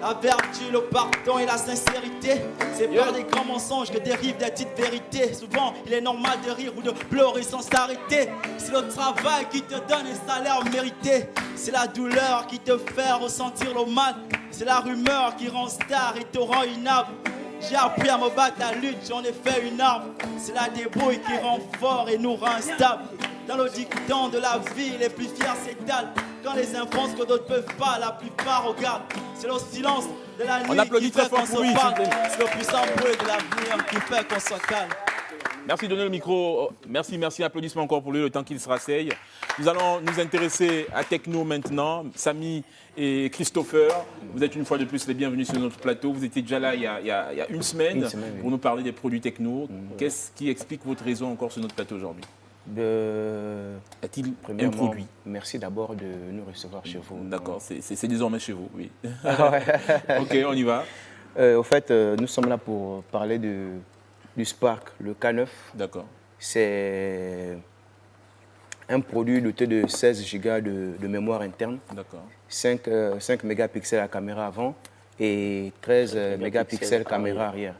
La vertu, le pardon et la sincérité, c'est par des grands mensonges que dérivent des petites vérités. Souvent, il est normal de rire ou de pleurer sans s'arrêter. C'est le travail qui te donne un salaire mérité. C'est la douleur qui te fait ressentir le mal. C'est la rumeur qui rend star et te rend inapte. J'ai appris à me battre la lutte, j'en ai fait une arme. C'est la débrouille qui rend fort et nous rend instable. Dans le dicton de la vie, les plus fiers s'étalent. Quand les enfants, ce que d'autres peuvent pas, la plupart regardent. C'est le silence de la nuit qui fait qu'on se parle. C'est le puissant bruit de l'avenir qui fait qu'on se calme. Merci de donner le micro. Merci. Applaudissements encore pour lui, le temps qu'il se rasseye. Nous allons nous intéresser à Techno maintenant. Samy et Christopher, vous êtes une fois de plus les bienvenus sur notre plateau. Vous étiez déjà là il y a une semaine pour nous parler des produits techno. Qu'est-ce qui explique votre raison encore sur notre plateau aujourd'hui? A-t-il un produit? Merci d'abord de nous recevoir chez vous. D'accord, c'est désormais chez vous, oui. Ok, on y va. Au fait, nous sommes là pour parler du Spark, le K9. D'accord. C'est un produit doté de 16 Go de mémoire interne. D'accord. 5 mégapixels à caméra avant et 13 mégapixels caméra arrière.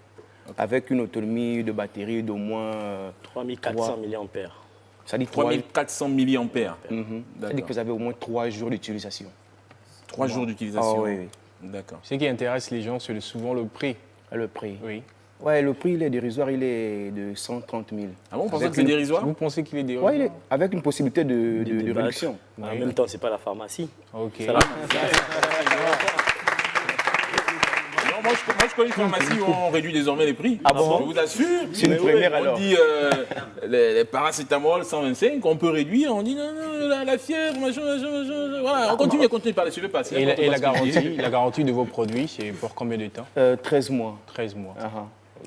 Okay. Avec une autonomie de batterie d'au moins 3400 mAh. Ça dit 3400 mAh. Ça dit que vous avez au moins 3 jours d'utilisation. 3 jours d'utilisation. Oui. D'accord. Ce qui intéresse les gens, c'est souvent le prix. Le prix. Oui. Ouais, le prix, il est dérisoire, il est de 130 000. Ah bon, vous pensez que c'est dérisoire? Vous pensez qu'il est dérisoire? Oui, avec une possibilité de réduction. En même temps, ce n'est pas la pharmacie. Ok. Moi, je connais une pharmacie où on réduit désormais les prix. Ah bon? Je vous assure. C'est une première alors. On dit les paracétamol 125, on peut réduire. On dit non, la fièvre, machin. Voilà, on continue à parler. Je vais passer. Et la garantie de vos produits, c'est pour combien de temps? 13 mois. 13 mois.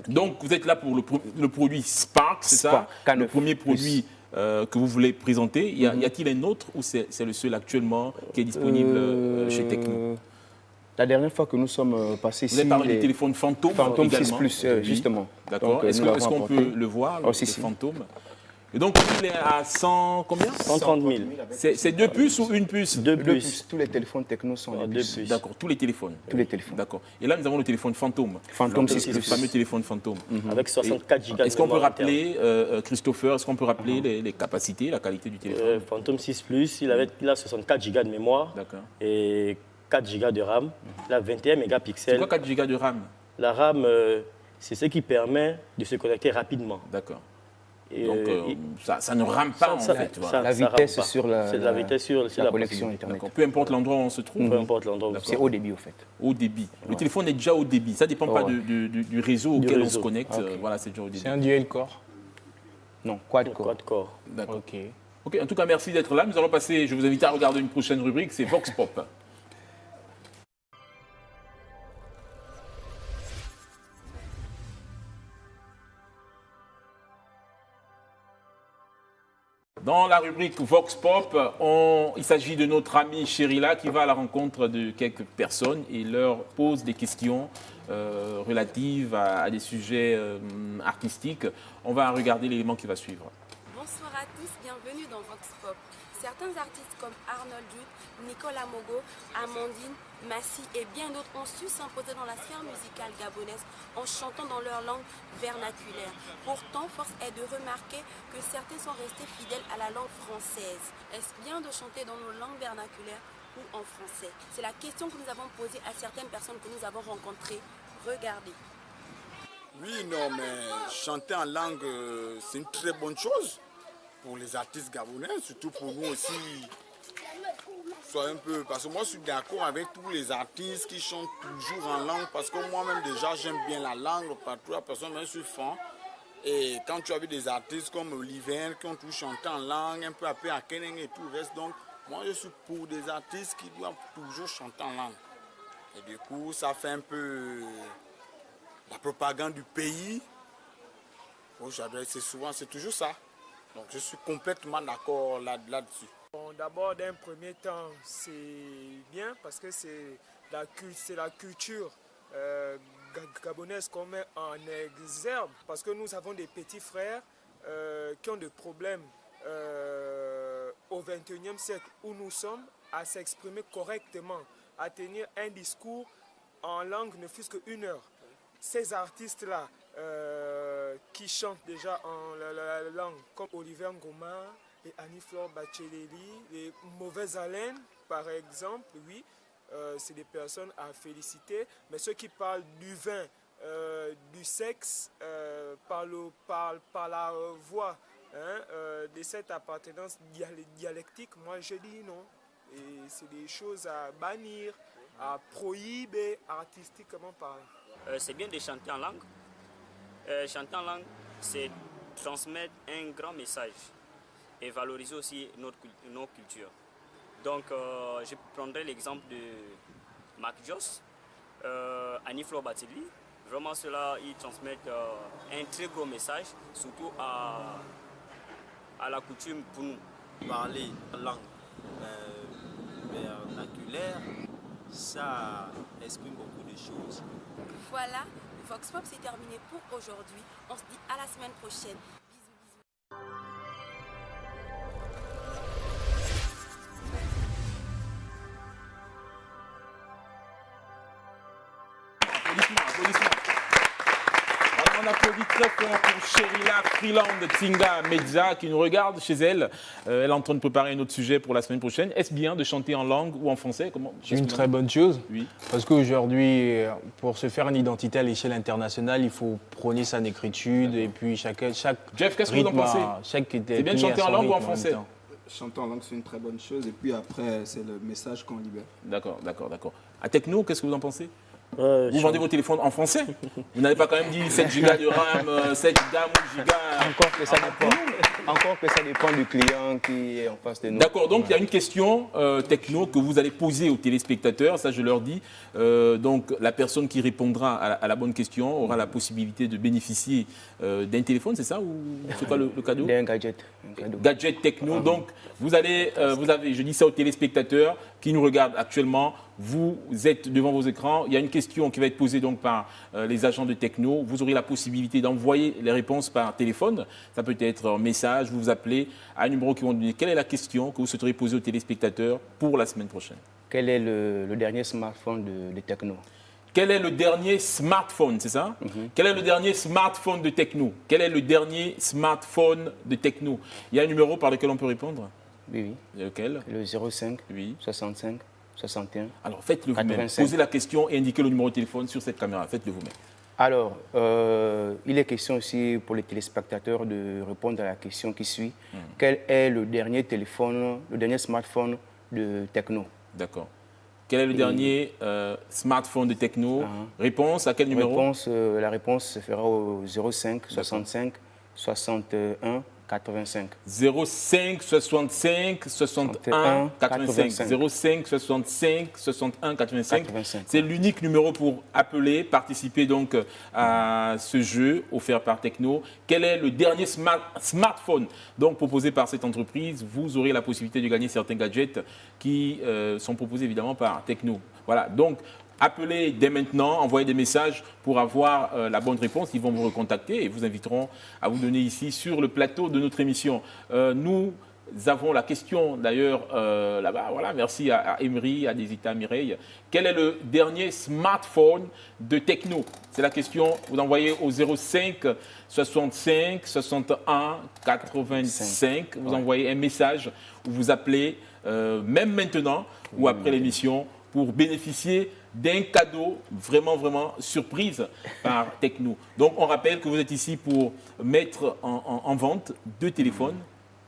Donc, vous êtes là pour le produit Spark, c'est ça? Le premier produit que vous voulez présenter. Y a-t-il un autre ou c'est le seul actuellement qui est disponible chez Techno? La dernière fois que nous sommes passés ici... Vous avez parlé du téléphone Fantôme également. 6 Plus, justement. D'accord. Est-ce qu'on peut le voir, le Fantôme? Et donc, il est à 100, combien? 130 000. C'est 2 puces ou une puce? 2 puces. Tous les téléphones Techno sont en 2 puces. D'accord, tous les téléphones. Tous les téléphones. D'accord. Et là, nous avons le téléphone Fantôme. Fantôme 6 Plus. Le fameux téléphone Fantôme. Avec 64 Go. Est-ce qu'on peut rappeler, Christopher, est-ce qu'on peut rappeler les capacités, la qualité du téléphone? Fantôme 6 Plus, il a 64 Go de mémoire. D'accord. Et 4 Go de RAM. Il a 21 mégapixels. C'est quoi 4 Go de RAM? La RAM, c'est ce qui permet de se connecter rapidement. D'accord. Donc, ça ne rame pas, en fait. La vitesse sur la connexion Internet. Peu importe l'endroit où on se trouve. Peu importe l'endroit où on se trouve. C'est haut débit, au fait. Haut débit. Le téléphone est déjà haut débit. Ça ne dépend pas du réseau auquel on se connecte. Voilà, c'est déjà haut débit. C'est un dual core. Non, quad-core. Quad-core. D'accord. Ok, en tout cas, merci d'être là. Nous allons passer, je vous invite à regarder une prochaine rubrique, c'est Vox Pop. Dans la rubrique Vox Pop, il s'agit de notre amie Chérila qui va à la rencontre de quelques personnes et leur pose des questions relatives à des sujets artistiques. On va regarder l'élément qui va suivre. Bonsoir à tous, bienvenue dans Vox Pop. Certains artistes comme Arnold Duke, Nicolas Mogo, Amandine, Massi et bien d'autres ont su s'imposer dans la sphère musicale gabonaise en chantant dans leur langue vernaculaire. Pourtant, force est de remarquer que certains sont restés fidèles à la langue française. Est-ce bien de chanter dans nos langues vernaculaires ou en français? C'est la question que nous avons posée à certaines personnes que nous avons rencontrées. Regardez. Oui, non, mais chanter en langue, c'est une très bonne chose pour les artistes gabonais, surtout pour nous aussi. Soit un peu, parce que moi je suis d'accord avec tous les artistes qui chantent toujours en langue, parce que moi-même déjà j'aime bien la langue, partout la personne, je suis fan. Et quand tu as vu des artistes comme Oliver qui ont tout chanté en langue, un peu après à Keneng et tout le reste, donc moi je suis pour des artistes qui doivent toujours chanter en langue. Et du coup ça fait un peu la propagande du pays. Oh, c'est toujours ça. Donc je suis complètement d'accord là-dessus. Bon, d'abord, d'un premier temps, c'est bien parce que c'est la culture gabonaise qu'on met en exergue. Parce que nous avons des petits frères qui ont des problèmes au XXIe siècle où nous sommes à s'exprimer correctement, à tenir un discours en langue ne fût-ce qu'une heure. Ces artistes-là qui chantent déjà en la langue, comme Oliver Ngoma et Annie-Flore Bacheleli, les Mauvaises Haleines, par exemple, oui, c'est des personnes à féliciter. Mais ceux qui parlent du vin, du sexe, par la voix, de cette appartenance dialectique, moi je dis non. Et c'est des choses à bannir, à prohiber artistiquement parlant. C'est bien de chanter en langue. Chanter en langue, c'est transmettre un grand message et valoriser aussi nos cultures. Donc, je prendrai l'exemple de Marc Joss, Annie-Flore Bacheleli. Vraiment, ceux-là, ils transmettent un très gros message, surtout à la coutume pour nous. Parler langue vernaculaire, ça exprime beaucoup de choses. Voilà, Vox Pop c'est terminé pour aujourd'hui. On se dit à la semaine prochaine. On applaudit très fort pour Chérila Freeland Tsinga Medza qui nous regarde chez elle. Elle est en train de préparer un autre sujet pour la semaine prochaine. Est-ce bien de chanter en langue ou en français? C'est une très bonne chose. Oui. Parce qu'aujourd'hui, pour se faire une identité à l'échelle internationale, il faut prôner sa négritude et puis chaque Jeff, qu'est-ce que vous en pensez? C'est bien de chanter en langue ou en français? Chanter en langue, c'est une très bonne chose. Et puis après, c'est le message qu'on libère. D'accord. À Techno, qu'est-ce que vous en pensez? Vous vendez vos téléphones en français? Vous n'avez pas quand même dit 7 Go de RAM, 7 Go, 11 Go? Encore que ça dépend du client qui est en face de nous. D'accord, donc il y a une question techno que vous allez poser aux téléspectateurs, ça je leur dis. Donc la personne qui répondra à la bonne question aura la possibilité de bénéficier d'un téléphone, c'est ça? Ou c'est quoi le cadeau? D'un gadget. Gadget techno. Donc vous avez, je dis ça aux téléspectateurs qui nous regardent actuellement. Vous êtes devant vos écrans. Il y a une question qui va être posée donc par les agents de Techno. Vous aurez la possibilité d'envoyer les réponses par téléphone. Ça peut être un message. Vous appelez à un numéro qui vont donner quelle est la question que vous souhaiteriez poser aux téléspectateurs pour la semaine prochaine. Quel est le dernier smartphone de Techno? Quel est le dernier smartphone, c'est ça? Quel est le dernier smartphone de Techno? Quel est le dernier smartphone de Techno? Il y a un numéro par lequel on peut répondre? Oui. Lequel? Le 05 65 61. Alors faites-le vous-même. Posez la question et indiquez le numéro de téléphone sur cette caméra. Faites-le vous-même. Alors, il est question aussi pour les téléspectateurs de répondre à la question qui suit. Quel est le dernier téléphone, le dernier smartphone de Techno? D'accord. Quel est le dernier smartphone de Techno? Réponse à quel numéro? La réponse se fera au 05 65 61 85. 05 65 61 85. 05 65 61 85. C'est l'unique numéro pour appeler, participer donc à ce jeu offert par Tecno. Quel est le dernier smartphone donc proposé par cette entreprise? Vous aurez la possibilité de gagner certains gadgets qui sont proposés évidemment par Tecno. Voilà, donc appelez dès maintenant, envoyez des messages pour avoir la bonne réponse. Ils vont vous recontacter et vous inviteront à vous donner ici sur le plateau de notre émission. Nous avons la question d'ailleurs là-bas. Voilà, merci à Emery, à Desita, à Mireille. Quel est le dernier smartphone de Tecno? C'est la question. Vous envoyez au 05 65 61 85. Vous envoyez un message ou vous appelez même maintenant ou après l'émission pour bénéficier d'un cadeau vraiment surprise par Tecno. Donc on rappelle que vous êtes ici pour mettre en vente 2 téléphones.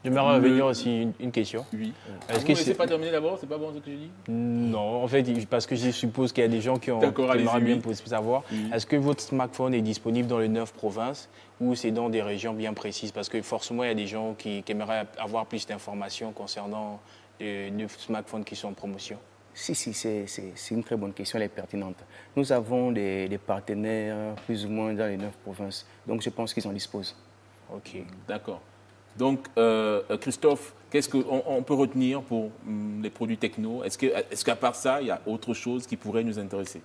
J'aimerais revenir aussi une question. Oui. Est-ce Vous que ne laissez pas terminer d'abord? C'est pas bon ce que j'ai dit? Non, en fait, parce que je suppose qu'il y a des gens qui aimeraient bien savoir. Est-ce que votre smartphone est disponible dans les 9 provinces ou c'est dans des régions bien précises? Parce que forcément, il y a des gens qui aimeraient avoir plus d'informations concernant les 9 smartphones qui sont en promotion. Si, c'est une très bonne question, elle est pertinente. Nous avons des partenaires plus ou moins dans les 9 provinces, donc je pense qu'ils en disposent. Ok, d'accord. Donc, Christophe, qu'est-ce qu'on peut retenir pour les produits Tecno? Est-ce qu'à part ça, il y a autre chose qui pourrait nous intéresser?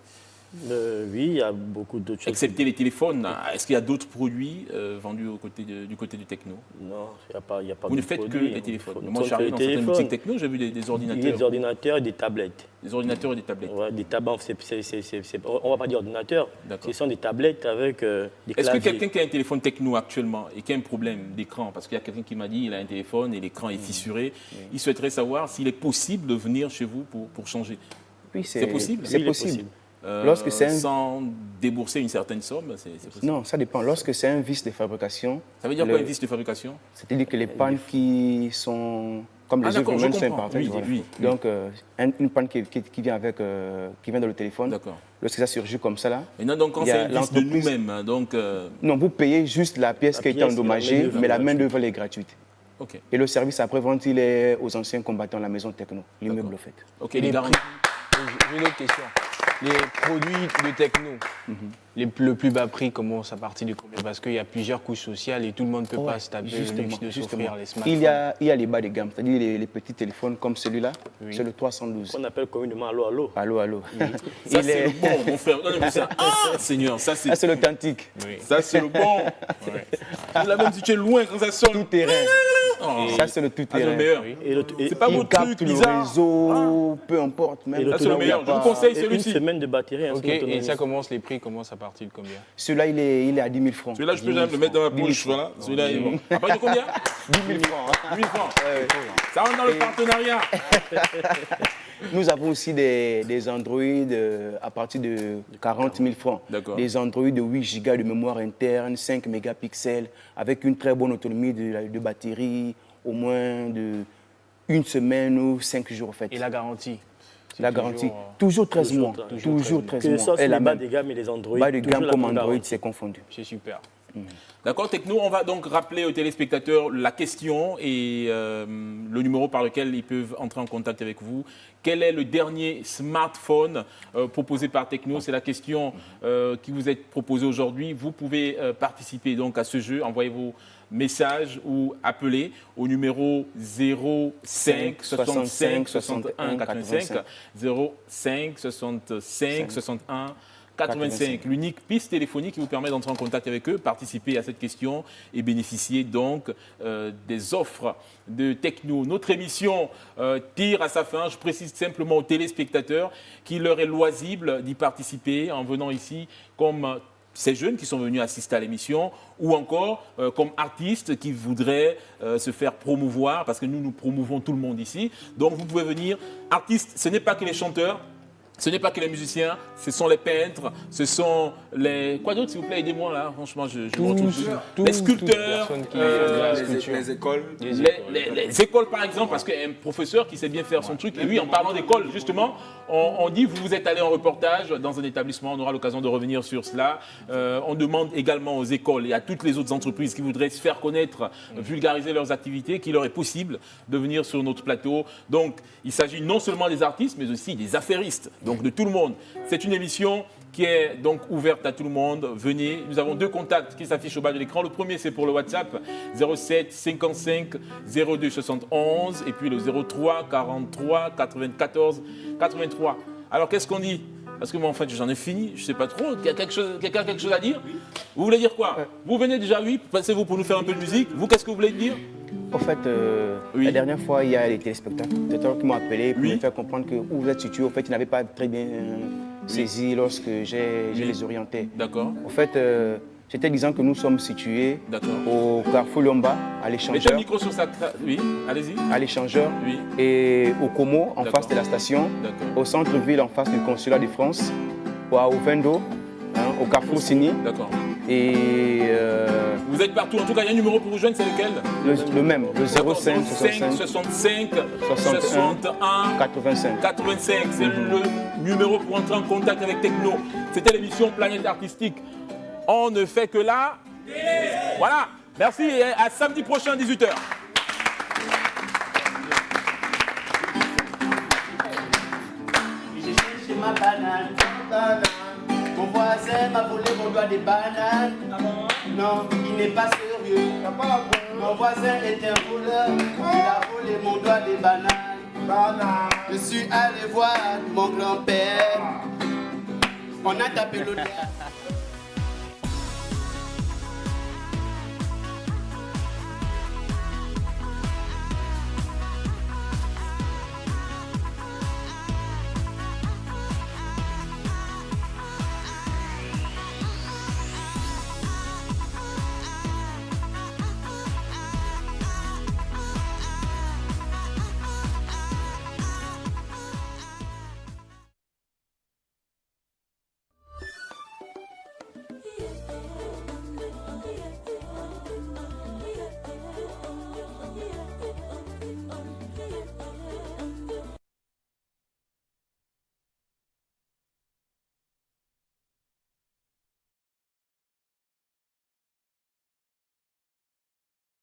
Oui, il y a beaucoup d'autres choses. Excepté les téléphones, est-ce qu'il y a d'autres produits vendus du côté du Techno? Non, il n'y a pas Vous ne faites que les téléphones. Moi, j'arrive dans certaines boutiques Techno, j'ai vu des ordinateurs. Il y a des ordinateurs et des tablettes. Des ordinateurs et des tablettes. Ouais, des tablettes, on ne va pas dire ordinateurs, ce sont des tablettes avec des claviers. Est-ce que quelqu'un qui a un téléphone Techno actuellement et qui a un problème d'écran, parce qu'il y a quelqu'un qui m'a dit qu'il a un téléphone et l'écran est fissuré, il souhaiterait savoir s'il est possible de venir chez vous pour changer? Oui, c'est possible. C'est possible. Sans débourser une certaine somme, c'est possible. Non, ça dépend. Lorsque c'est un vice de fabrication... Ça veut dire quoi un vice de fabrication? C'est-à-dire que les pannes qui sont... Comme les œuvres humaines sont imparfaites. Oui. Donc, une panne qui vient dans le téléphone, lorsque ça surgit comme ça, là... Et non, donc quand c'est un vice de nous-mêmes, donc... Non, vous payez juste la pièce qui a été endommagée, mais la main-d'œuvre est gratuite. Okay. Et le service après-vente, il est aux anciens combattants de la maison Techno, l'immeuble au fait. Ok, les garanties. J'ai une autre question. Les produits de Techno, le plus bas prix commence à partir de combien? Parce qu'il y a plusieurs couches sociales et tout le monde ne peut pas se taper le luxe de s'offrir les smartphones. Il y a les bas de gamme, c'est-à-dire les petits téléphones comme celui-là, c'est le 312. On appelle communément Allo. Allo. Ça, c'est le bon, mon frère. Non, ça. Ah, Seigneur, ça, c'est l'authentique. Oui. Ça, c'est le bon. Là, même si tu es loin, quand ça sonne. Tout terrain. Ça, c'est le tout terrain. C'est pas votre truc bizarre. Le réseau, peu importe. Ça, c'est le meilleur. Je vous conseille celui-ci. Une semaine de batterie. Et ça commence, les prix commencent à partir de combien? Celui-là, il est à 10 000 francs. Celui-là, je peux jamais le mettre dans ma poche. Voilà. Celui-là, il est bon. À partir de combien? 10 000 francs. 10 000 francs. Ça rentre dans le partenariat. Nous avons aussi des Android à partir de 40 000 francs. Des Android de 8 Go de mémoire interne, 5 mégapixels, avec une très bonne autonomie de batterie, au moins de 1 semaine ou 5 jours en fait. Et la garantie? La garantie, toujours 13 mois. Toujours 13 mois. Que ce soit les bas de gamme et les Android. Bas de gamme comme Android, c'est confondu. C'est super. D'accord, Techno, on va donc rappeler aux téléspectateurs la question et le numéro par lequel ils peuvent entrer en contact avec vous. Quel est le dernier smartphone proposé par Techno? C'est la question qui vous est proposée aujourd'hui. Vous pouvez participer donc à ce jeu. Envoyez vos messages ou appelez au numéro 05 65 61 85 05 65 61 85. L'unique piste téléphonique qui vous permet d'entrer en contact avec eux, participer à cette question et bénéficier donc des offres de Techno. Notre émission tire à sa fin. Je précise simplement aux téléspectateurs qu'il leur est loisible d'y participer en venant ici comme ces jeunes qui sont venus assister à l'émission ou encore comme artistes qui voudraient se faire promouvoir parce que nous promouvons tout le monde ici. Donc vous pouvez venir. Artistes, ce n'est pas que les chanteurs. Ce n'est pas que les musiciens, ce sont les peintres, ce sont les... Quoi d'autre, s'il vous plaît, aidez-moi là, franchement, je me retrouve tous. Les sculpteurs, les écoles. Les écoles, par exemple, parce qu'un professeur qui sait bien faire son truc, et oui, en parlant d'école, justement, on dit, vous êtes allé en reportage dans un établissement, on aura l'occasion de revenir sur cela. On demande également aux écoles et à toutes les autres entreprises qui voudraient se faire connaître, vulgariser leurs activités, qu'il leur est possible de venir sur notre plateau. Donc, il s'agit non seulement des artistes, mais aussi des affairistes. Donc de tout le monde. C'est une émission qui est donc ouverte à tout le monde. Venez, nous avons 2 contacts qui s'affichent au bas de l'écran. Le premier, c'est pour le WhatsApp, 07 55 02 71 et puis le 03 43 94 83. Alors, qu'est-ce qu'on dit? Parce que moi, en fait, j'en ai fini, je ne sais pas trop. Quelqu'un a quelque chose à dire? Vous voulez dire quoi? Vous venez déjà, oui, passez-vous pour nous faire un peu de musique. Vous, qu'est-ce que vous voulez dire? En fait, la dernière fois, il y a les téléspectateurs qui m'ont appelé pour me faire comprendre que où vous êtes situé, en fait, ils n'avaient pas très bien saisi lorsque j'ai les orienté. D'accord. En fait, j'étais disant que nous sommes situés au Carrefour Lomba, à l'échangeur. Mettez le micro sur ça. Oui, allez-y. À l'échangeur. Oui. Et au Como, en face de la station. Au centre-ville, en face du consulat de France. Au Vendo, au Carrefour Signy. D'accord. Et vous êtes partout. En tout cas, il y a un numéro pour vous joindre, c'est lequel? Le même, le 05 65 61 85. 85, c'est le numéro pour entrer en contact avec Techno. C'était l'émission Planète Artistique. On ne fait que là. Voilà. Merci et à samedi prochain, 18h. J'ai cherché ma banane. Mon voisin m'a volé mon doigt de banane. Non, il n'est pas sérieux. Mon voisin est un voleur. Il a volé mon doigt de banane. Je suis allé voir mon grand-père. On a tapé l'odeur.